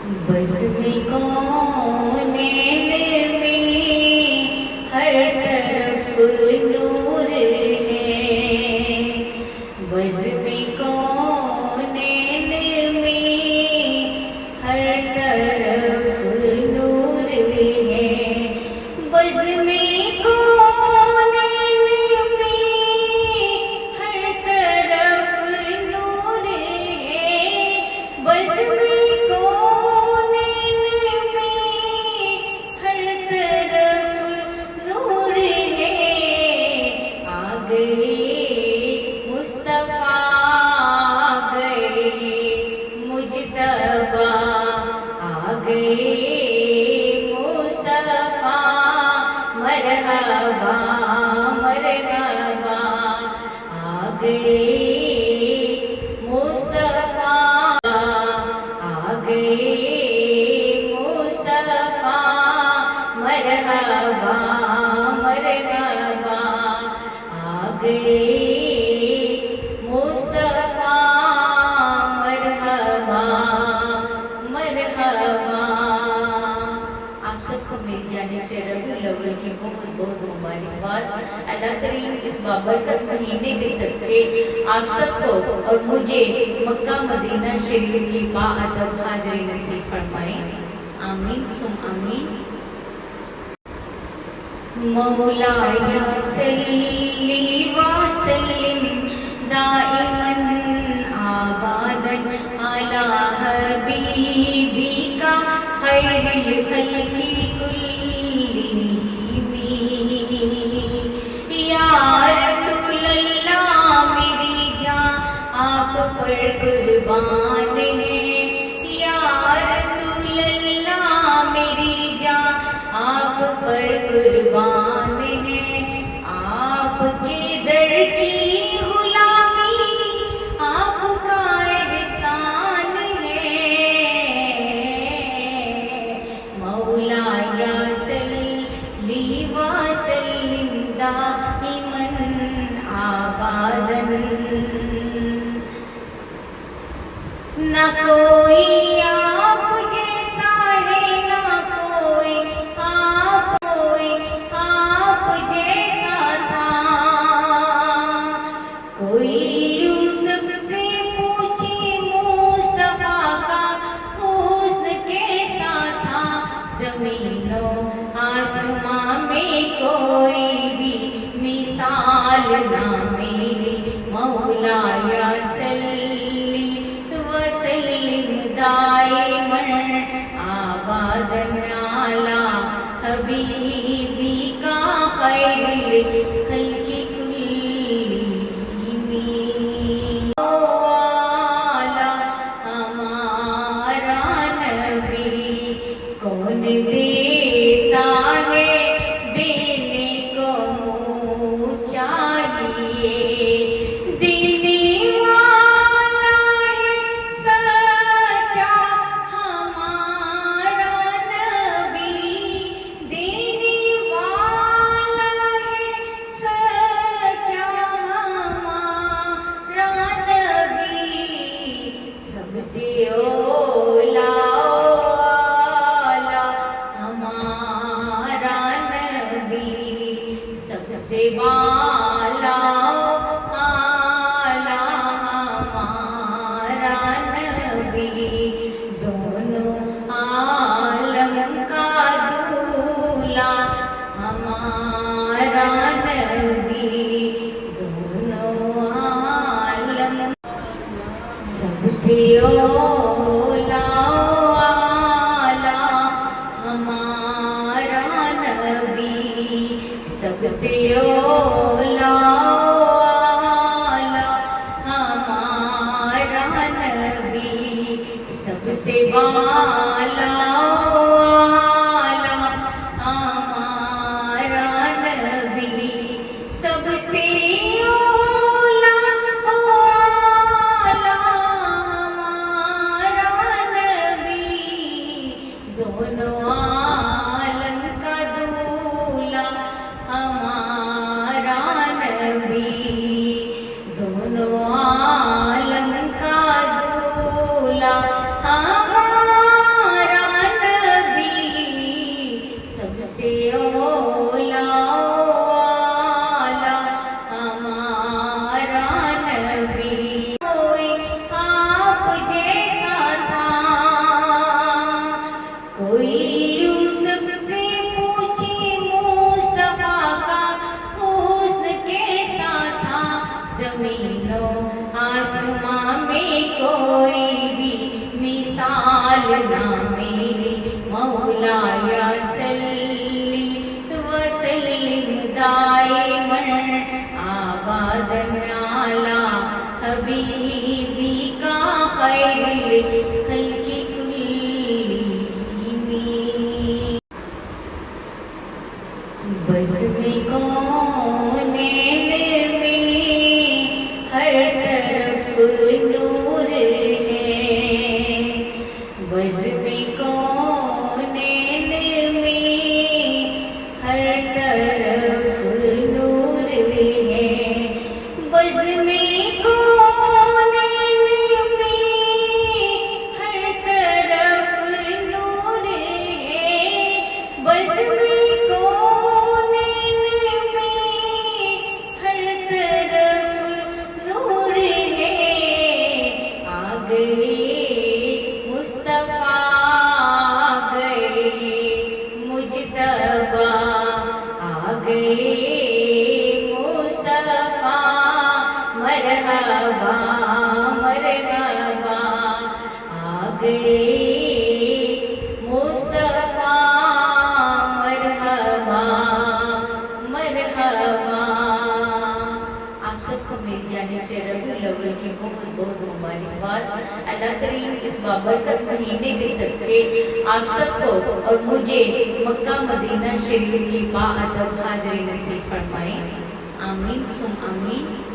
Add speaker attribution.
Speaker 1: بزم کونین میں ہر طرف نور ہے، بزم کونین میں ہر طرف نور ہے، بزم کونین میں ہر طرف نور ہے، بزم مرحبا مرحبا آ گئے مصطفیٰ، آ گئے مصطفیٰ، مرحبا مرحبا آ گئے مصطفیٰ، مرحبا مرحبا۔ آپ سب کو میری جانب سے ربیع الاول کی بہت بہت مبارکباد۔ اللہ کریم اس بابرکت مہینے کے صدقے آپ سب کو اور مجھے مکہ مدینہ شریف کی باادب حاضری نصیب فرمائیں، آمین ثم آمین۔ مولایا صلی وسلم دائما آبادا علی حبیبک خیر الخلق کلہم، یا رسول اللہ میری جان آپ پر قربان ہے، یا رسول اللہ میری جان آپ پر قربان ہے، آپ کے در کی غلامی آپ کا احسان ہے، مولایا صلی وسلم دائما آبادا، نہ کوئی آپ جیسا ہے، نہ کوئی آپ جیسا تھا، کوئی یوسف سے پوچھے مصطفیٰ کا حسن کیسا تھا، زمین و آسمان میں کوئی بھی مثال نہ ملی، مولایا صلی وسلم دائما آبادا علی حبیبک خیر الخلق کلہم، والا ہمارا نبی کون دیتا ہے، دینے کو منہ چاہیے، دینے والا ہے سچا ہمارا نبی، دینے والا ہے سچا ہمارا نبی، سب سے اولا ہمارا نبی، سب سے والا اعلیٰ ہمارا نبی، دونوں عالم کا دولہ ہمارا نبی، دونوں عالم سب سے اولا اعلیٰ ہمارا نبی، سب سے اولا اعلیٰ ہمارا نبی، سب سے والا اعلیٰ ہمارا نبی، سب سے اولا اعلیٰ ہمارا نبی، دونوں عالم کا دولہ ہمارا نبی، دونوں عالم کا دولہ ہمارا خلق كلهم بزم کونین میں ہر طرف نور ہے بزم کونین میں ہر طرف نور ہے بزم کونین میں ہر طرف نور ہے بزم کونین میں ہر طرف نور ہے آ گئے مصطفیٰ آ گئے مجتبیٰ آ گئے مصطفیٰ مرحبا مرحبا آ گئے مصطفیٰ مرحبا مرحبا آپ سب کو میری جانب سے ربیع الاول کی بہت بہت مبارکباد اللہ کریم اس بابرکت مہینے کے صدقے آپ سب کو اور مجھے مکہ مدینہ شریف کی باادب حاضری نصیب فرمائے آمین ثم آمین